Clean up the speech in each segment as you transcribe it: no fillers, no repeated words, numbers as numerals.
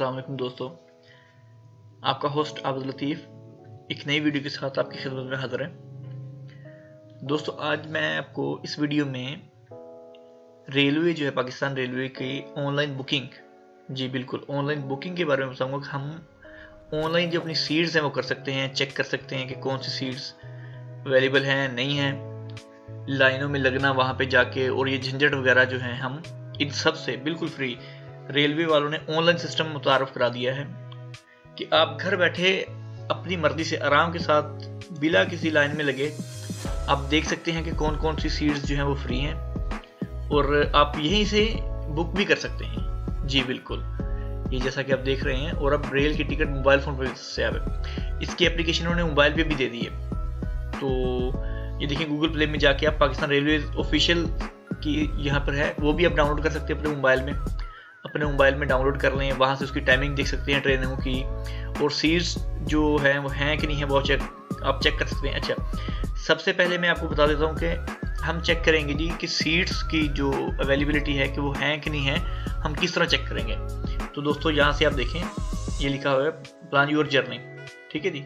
अस्सलाम वालेकुम दोस्तों, आपका होस्ट आबिद लतीफ़ एक नई वीडियो के साथ आपकी खिदमत में हाज़िर है। दोस्तों आज मैं आपको इस वीडियो में रेलवे जो है पाकिस्तान रेलवे की ऑनलाइन बुकिंग, जी बिल्कुल ऑनलाइन बुकिंग के बारे में बताऊंगा कि हम ऑनलाइन जो अपनी सीट्स हैं वो कर सकते हैं, चेक कर सकते हैं कि कौन सी सीट्स अवेलेबल हैं नहीं हैं, लाइनों में लगना वहाँ पे जाके और ये झंझट वगैरह जो है हम इन सब से बिल्कुल फ्री रेलवे वालों ने ऑनलाइन सिस्टम मुतारफ करा दिया है कि आप घर बैठे अपनी मर्जी से आराम के साथ बिना किसी लाइन में लगे आप देख सकते हैं कि कौन कौन सी सीट्स जो हैं वो फ्री हैं और आप यहीं से बुक भी कर सकते हैं। जी बिल्कुल, ये जैसा कि आप देख रहे हैं। और अब रेल की टिकट मोबाइल फ़ोन पर से आवे, इसकी एप्लीकेशन उन्होंने मोबाइल पे भी दे दी है। तो ये देखिए गूगल प्ले में जाके आप पाकिस्तान रेलवे ऑफिशियल की यहाँ पर है, वो भी आप डाउनलोड कर सकते हैं अपने मोबाइल में डाउनलोड कर लें। वहाँ से उसकी टाइमिंग देख सकते हैं ट्रेनों की और सीट्स जो है वो हैं कि नहीं है वो आप चेक कर सकते हैं। अच्छा, सबसे पहले मैं आपको बता देता हूँ कि हम चेक करेंगे जी कि सीट्स की जो अवेलेबिलिटी है कि वो हैं कि नहीं है, हम किस तरह चेक करेंगे। तो दोस्तों यहाँ से आप देखें ये लिखा हुआ है प्लान योर जर्नी, ठीक है जी।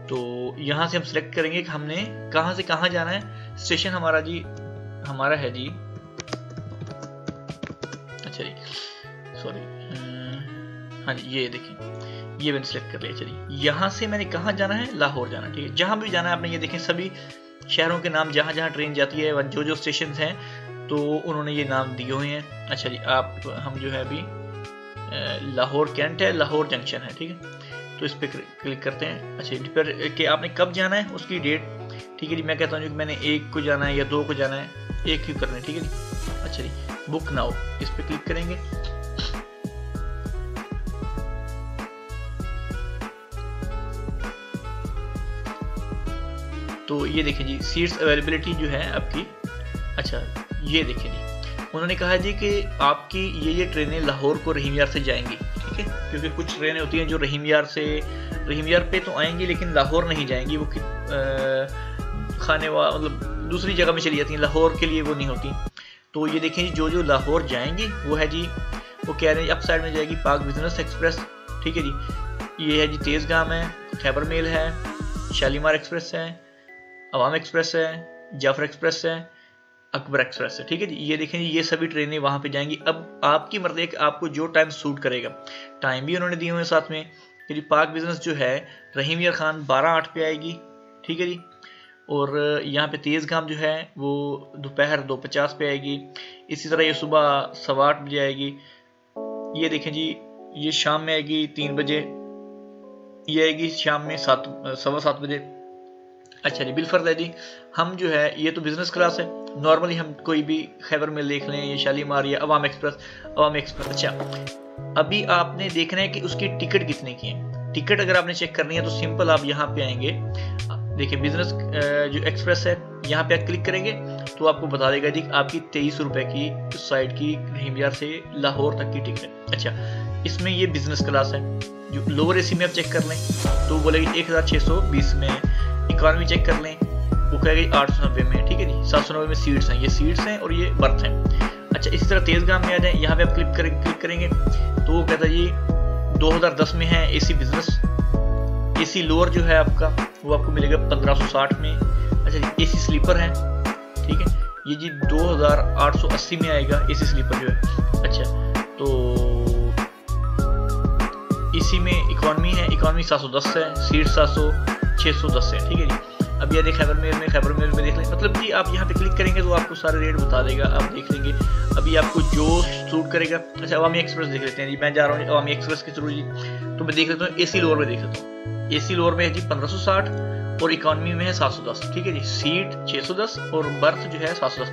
तो यहाँ से हम सिलेक्ट करेंगे कि हमने कहाँ से कहाँ जाना है। स्टेशन हमारा है जी, अच्छा जी सॉरी, हाँ जी ये देखें ये मैंने सेलेक्ट कर लिया। चलिए यहाँ से मैंने कहाँ जाना है, लाहौर जाना, ठीक है। जहाँ भी जाना है आपने ये देखें सभी शहरों के नाम जहाँ जहाँ ट्रेन जाती है जो जो स्टेशन हैं तो उन्होंने ये नाम दिए हुए हैं। अच्छा जी हम जो है अभी लाहौर कैंट है, लाहौर जंक्शन है, ठीक है। तो इस पर क्लिक करते हैं। अच्छा इस पर कि आपने कब जाना है उसकी डेट, ठीक है जी। मैं कहता हूँ कि मैंने 1 को जाना है या 2 को जाना है, 1 ही करना है, ठीक है जी। अच्छा जी बुक नाउ इस पर क्लिक करेंगे। तो ये देखें जी सीट्स अवेलेबिलिटी जो है आपकी। अच्छा ये देखें जी उन्होंने कहा जी कि आपकी ये ट्रेनें लाहौर को रहीम यार से जाएंगी, ठीक है। क्योंकि कुछ ट्रेनें होती हैं जो रहीम यार पे तो आएंगी लेकिन लाहौर नहीं जाएंगी, वो मतलब दूसरी जगह में चली जाती हैं, लाहौर के लिए वो नहीं होती। तो ये देखें जी जो लाहौर जाएंगी वो है जी, वो कह रहे हैं अप साइड में जाएगी पाक बिजनेस एक्सप्रेस, ठीक है जी। ये है जी तेज़गाम है, खैबर मेल है, शालीमार एक्सप्रेस है, अवाम एक्सप्रेस है, जाफर एक्सप्रेस है, अकबर एक्सप्रेस है, ठीक है जी। ये देखें ये सभी ट्रेनें वहाँ पे जाएंगी। अब आपकी मर्जी है कि आपको जो टाइम सूट करेगा, टाइम भी उन्होंने दिए हुए हैं साथ में कि पाक बिजनेस जो है रहीम यार खान 12:08 पे आएगी, ठीक है जी। और यहाँ पे तेज़गाम जो है वो दोपहर 2:50 पे आएगी। इसी तरह ये सुबह 8:15 बजे आएगी। ये देखें जी ये शाम में आएगी 3 बजे, ये आएगी शाम में 7:15 बजे। अच्छा जी बिलफर्ज है जी हम जो है ये तो बिजनेस क्लास है, नॉर्मली हम कोई भी खैबर में देख लें, ये शालीमार या अवाम एक्सप्रेस। अच्छा अभी आपने देखना है कि उसकी टिकट कितने की है। टिकट अगर आपने चेक करनी है तो सिंपल आप यहाँ पे आएंगे, देखिए बिजनेस जो एक्सप्रेस है यहाँ पे आप क्लिक करेंगे तो आपको बता देगा जी आपकी 23 रुपए की उस साइड की रहीम यार से लाहौर तक की टिकट है। अच्छा इसमें ये बिजनेस क्लास है। जो लोअर एसी में आप चेक कर लें तो बोलेगी 1620 में, इकॉनमी चेक कर लें वो कहेगा 890 में, ठीक है जी। 790 में सीट्स हैं, ये सीट्स हैं और ये बर्थ हैं। अच्छा इसी तरह तेज़गाम में आ जाए, यहाँ पे आप क्लिक करेंगे तो वो कहता है जी 2010 में है एसी बिजनेस। एसी लोअर जो है आपका वो आपको मिलेगा 1560 में। अच्छा जी एसी स्लीपर है, ठीक है, ये जी 2880 में आएगा एसी स्लीपर जो है। अच्छा तो इसी में इकॉनमी है, इकॉनमी 710 है, सीट 610 है, ठीक है जी। अब ये खैबर मेल में देख लें, मतलब जी आप यहाँ पे क्लिक करेंगे तो आपको सारे रेट बता देगा, आप देख लेंगे अभी आपको जो सूट करेगा। अच्छा अवामी एक्सप्रेस देख लेते हैं जी, मैं जा रहा हूँ अवामी एक्सप्रेस के थ्रू जी, तो मैं देख लेता हूँ एसी लोअर में देख लेता हूँ। एसी लोअर में है जी 1560 और इकॉनमी में है 710, ठीक है जी। सीट 610 और बर्थ जो है 710।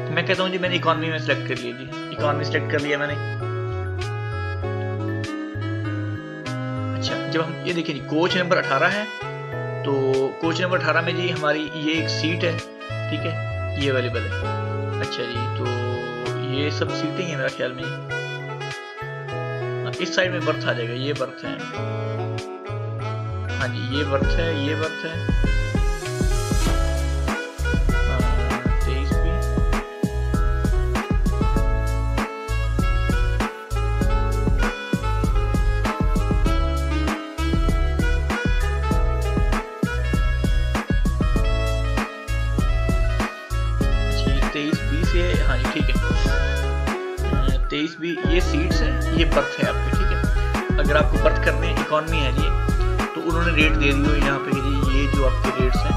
तो मैं कहता हूँ जी मैंने इकॉनमी में सेलेक्ट कर लिया जी, इकॉनमी सेलेक्ट कर लिया मैंने। अच्छा जब हम ये देखिए जी कोच नंबर 18 है, तो कोच नंबर 18 में जी हमारी ये एक सीट है, ठीक है, ये अवेलेबल है। अच्छा जी तो ये सब सीटें हैं मेरा ख्याल में। इस साइड में बर्थ आ जाएगा, ये बर्थ है, हाँ जी ये बर्थ है, ये बर्थ है। 23 भी 23 भी, ये सीट्स हैं, ये बर्थ है आपके, ठीक है। अगर आपको बर्थ करने इकॉनमी है जी, तो उन्होंने रेट दे दी हो यहाँ पे जी, ये जो आपके रेट्स हैं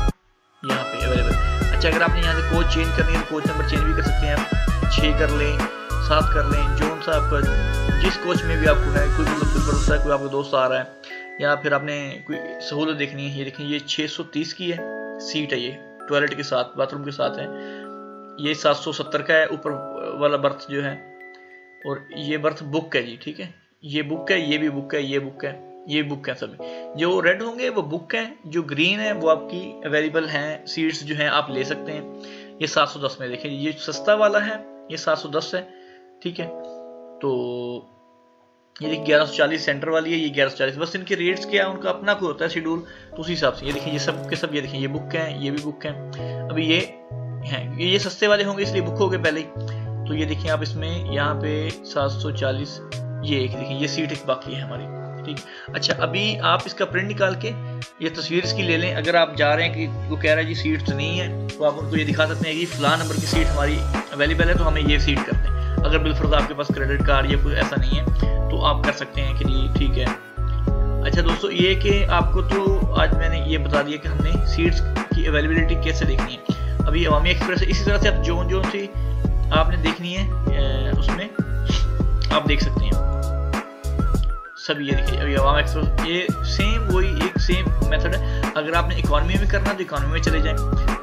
यहाँ पे अवेलेबल। अच्छा, अगर आपने यहाँ से कोच चेंज करनी है तो कोच नंबर चेंज भी कर सकते हैं आप, 6 कर लें, 7 कर लें, जो सा आपका जिस कोच में भी आपको है, कोई मतलब भरोसा है, कोई आपका दोस्त आ रहा है, या फिर आपने कोई सहूलत देखनी है। ये देखें, ये 630 की है सीट है, ये टॉयलेट के साथ, बाथरूम के साथ है। ये 770 का है ऊपर वाला बर्थ जो है, और ये बर्थ बुक है जी, ठीक है। ये बुक है, ये भी बुक है, ये बुक है, ये बुक है, सभी जो रेड होंगे वो बुक है, जो ग्रीन है वो आपकी अवेलेबल हैं, सीट्स जो हैं आप ले सकते हैं। ये 710 में देखें, ये सस्ता वाला है, ये 710 है, ठीक है। तो ये देखिए 1140 सेंटर वाली है, ये 1140, बस इनके रेट्स क्या है, उनका अपना कोई होता है शेड्यूल, तो उसी हिसाब से ये देखिए, ये सब के सब, ये देखिए ये बुक हैं, ये भी बुक हैं। अभी ये हैं, ये सस्ते वाले होंगे इसलिए बुक हो गए पहले ही। तो ये देखिए आप इसमें यहाँ पे 740, ये एक देखिए, ये सीट एक बाकी है हमारी, ठीक। अच्छा, अभी आप इसका प्रिंट निकाल के ये तस्वीर इसकी ले लें। अगर आप जा रहे हैं कि वो कह रहा है जी सीट नहीं है, तो आप उनको ये दिखा सकते हैं कि फलां नंबर की सीट हमारी अवेलेबल है, तो हमें ये सीट कर दें। अगर बिलफर्ज आपके पास क्रेडिट कार्ड या कुछ ऐसा नहीं है, तो आप कर सकते हैं कि जी ठीक है। अच्छा दोस्तों, ये कि आपको तो आज मैंने ये बता दिया कि हमने सीट्स की अवेलेबिलिटी कैसे देखनी है। अभी अवामी एक्सप्रेस है, इसी तरह से आप जोन सी आपने देखनी है उसमें आप देख सकते हैं सब। ये देखिए, अभी अवामी एक्सप्रेस ये सेम वही एक सेम मेथड है। अगर आपने इकॉनमी में करना है तो इकॉनमी में चले जाएं,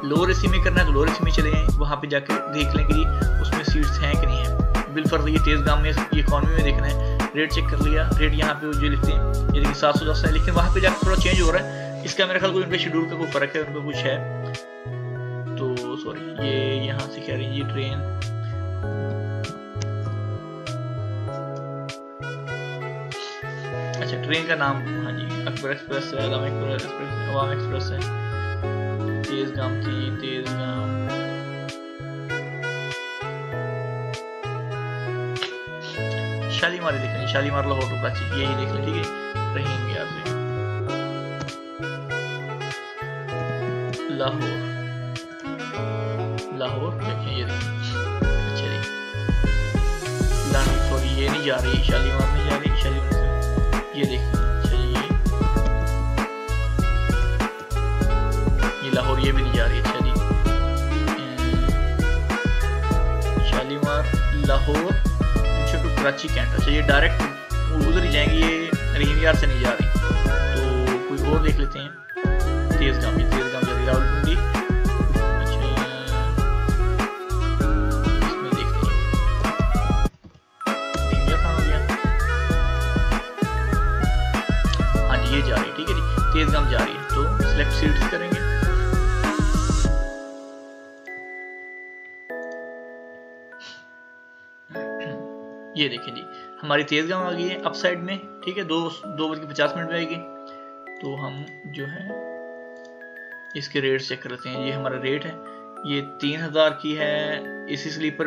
लोअर एसी में करना है तो लोअर एसी में चले जाएं, वहाँ पे जाकर देख लें कि जी उसमें सीट्स हैं कि नहीं है। बिलफर्ज ये तेज़गाम में ये इकॉनमी में देखना है, रेट चेक कर लिया, रेट यहाँ पे जो लिखते हैं ये देखिए 710 है, लेकिन वहाँ पे जाकर थोड़ा चेंज हो रहा है। इसका मेरे ख्याल कोई उनके शेड्यूल का कोई फ़र्क है, उनका कुछ है, तो सॉरी। ये यहाँ से कह रही है ये ट्रेन, अच्छा ट्रेन का नाम, हाँ जी अकबर एक्सप्रेस है, अवाम एक्सप्रेस है, तेज़गाम थी, तेज़गाम, शालीमार देख लें, शालीमार लाहौर टू कराची, यही देख लें, ठीक है। रहीम यार से लाहौर, लाहौर देखें, ये देखें, अच्छा जी सॉरी ये नहीं जा रही, शालीमार नहीं जा रही, शालीमार से ये देख, अच्छा ये लाहौर ये भी नहीं जा रही, अच्छा जी शालीमार लाहौर टू कराची कैंट, अच्छा ये डायरेक्ट उधर ही जाएंगे, ये रहीम यार से नहीं जा रही, तो कोई और देख लेते हैं। तेज़गाम जा रही रावलपिंडी, अच्छा इसमें देखते हैं रहीम यार कहाँ हो गया, हाँ जी ये जा रही है, ठीक है जी तेज़गाम जा रही है, तो सिलेक्ट सीट्स करेंगे। ये देखें जी हमारी तेज़गाम आ गई है अप साइड में, ठीक है, 2:50 में आएगी। तो हम जो है इसके रेट चेक कर लेते हैं। ये हमारा रेट है, ये 3000 की है, AC sleeper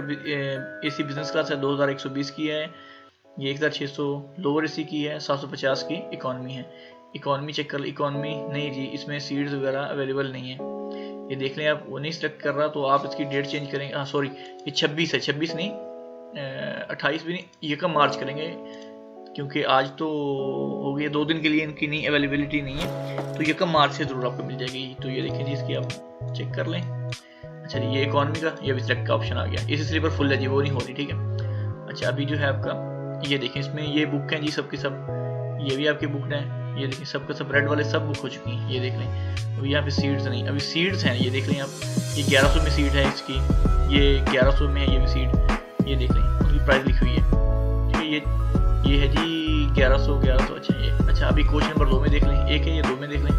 AC business class है 2120 की है, ये 1600 लोअर एसी की है, 750 की इकॉनमी है। इकॉनमी चेक कर, इकॉनमी नहीं जी इसमें सीट्स वगैरह अवेलेबल नहीं है, ये देख लें आप, वो नहीं सिलेक्ट कर रहा, तो आप इसकी डेट चेंज करेंगे, हाँ सॉरी ये 26 है, 26 नहीं 28 भी नहीं, ये कब मार्च करेंगे, क्योंकि आज तो हो गया 2 दिन के लिए इनकी नहीं अवेलेबिलिटी नहीं है, तो ये कब मार्च से ज़रूर आपको मिल जाएगी। तो ये देखिए जी इसकी आप चेक कर लें। अच्छा ये इकॉनमी का, ये भी सिलेक्ट का ऑप्शन आ गया, इसी स्लीपर फुल है जी, वो नहीं हो रही, ठीक है। अच्छा अभी जो है आपका ये देखें, इसमें ये बुक हैं जी सब की सब, ये भी आपकी बुक हैं, ये देखें सब का सब रेड वाले सब बुक हो चुकी हैं, ये देख लें। अभी यहाँ पे सीट्स नहीं, अभी सीट्स हैं, ये देख लें आप, ये 1100 में सीट है इसकी, ये 1100 में है ये भी सीट, ये देख लें उनकी प्राइस लिखी हुई है, ठीक है। ये है जी 1100, अच्छा ये, अच्छा अभी कोच नंबर 2 में देख लें, एक है ये 2 में देख लें,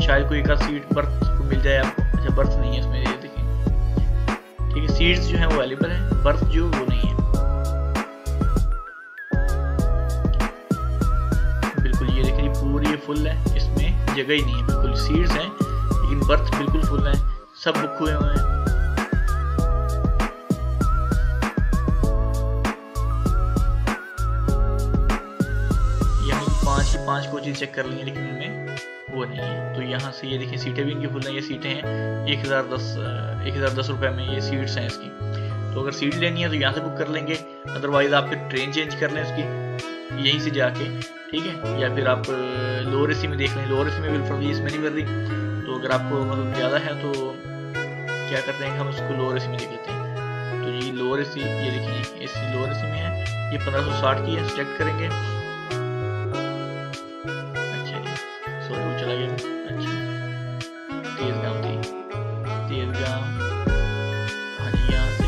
शायद कोई एक आध सीट बर्थ को मिल जाए आपको। अच्छा बर्थ नहीं है इसमें, ये देखें, ठीक है, सीट्स जो है वो अवेलेबल है, बर्थ जो वो नहीं है, बिल्कुल ये देखिए पूरी ये फुल है, इसमें जगह ही नहीं है, बिल्कुल सीट्स हैं लेकिन बर्थ बिल्कुल फुल है, सब बुक हुए हुए हैं। पांच कोचेज चेक कर लेंगे लेकिन उनमें वो नहीं है, तो यहाँ से ये देखिए सीटें भी इनकी फुल हैं, ये सीटें हैं 1010 रुपए में ये सीट्स हैं इसकी। तो अगर सीट लेनी है तो यहाँ से बुक कर लेंगे, अदरवाइज आप फिर ट्रेन चेंज कर लें उसकी यहीं से जाके, ठीक है। या फिर आप लोअर एसी में देख लें, लोअर एसी में बिल्कुल फ्री, इसमें नहीं मिल रही। तो अगर आपको मतलब ज़्यादा है तो क्या करते हैं, हम उसको लोअर एसी में देख लेते हैं। तो ये लोअर एसी, ये देखिए एसी लोअर एसी में है, ये 1560 की है, सिलेक्ट करेंगे। अच्छा जी, सॉरी वो चला गया। अच्छा तेज़गाम थी, तेज़गाम, हाँ जी यहाँ से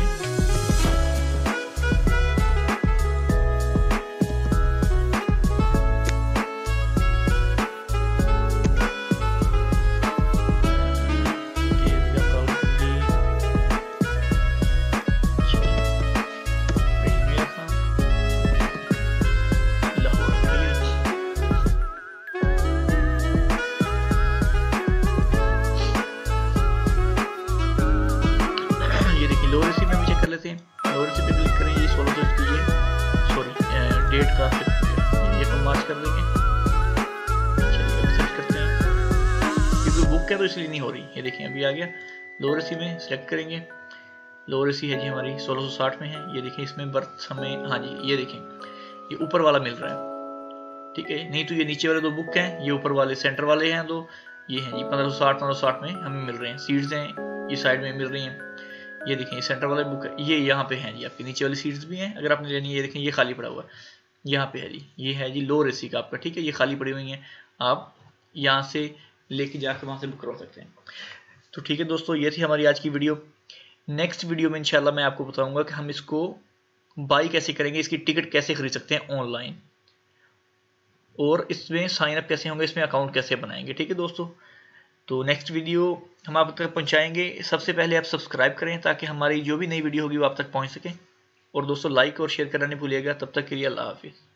लोअर एसी में भी चेक कर लेते हैं। लोअर एसी पे क्लिक करें, ये 1600 की है, सॉरी डेट का ये तो मार्च कर देंगे। चलिए अब सर्च करते हैं, क्योंकि बुक है तो इसलिए नहीं हो रही। ये देखिए अभी आ गया, लोअर एसी में सिलेक्ट करेंगे। लोअर एसी है जी हमारी 1660 में है। ये देखिए इसमें बर्थ हमें, हाँ जी ये देखें ये ऊपर वाला मिल रहा है, ठीक है। नहीं तो ये नीचे वाले दो बुक हैं, ये ऊपर वाले सेंटर वाले हैं दो, ये हैं जी 1560 में हमें मिल रहे हैं। सीट्स हैं ये साइड में मिल रही हैं, ये देखें सेंटर वाला बुक है, ये यहाँ पे हैं जी आपकी नीचे वाली सीट्स भी हैं अगर आपने लेनी है। ये देखें ये खाली पड़ा हुआ है, यहाँ पे है जी, ये है जी लोअर एसी का आपका, ठीक है। ये खाली पड़ी हुई हैं, आप यहाँ से लेके जाकर वहाँ से बुक करवा सकते हैं। तो ठीक है दोस्तों, ये थी हमारी आज की वीडियो। नेक्स्ट वीडियो में इंशाल्लाह मैं आपको बताऊँगा कि हम इसको बाई कैसे करेंगे, इसकी टिकट कैसे खरीद सकते हैं ऑनलाइन, और इसमें साइन अप कैसे होंगे, इसमें अकाउंट कैसे बनाएंगे, ठीक है दोस्तों। तो नेक्स्ट वीडियो हम आप तक पहुंचाएंगे। सबसे पहले आप सब्सक्राइब करें ताकि हमारी जो भी नई वीडियो होगी वो आप तक पहुंच सके, और दोस्तों लाइक और शेयर करना नहीं भूलिएगा। तब तक के लिए अल्लाह हाफिज़।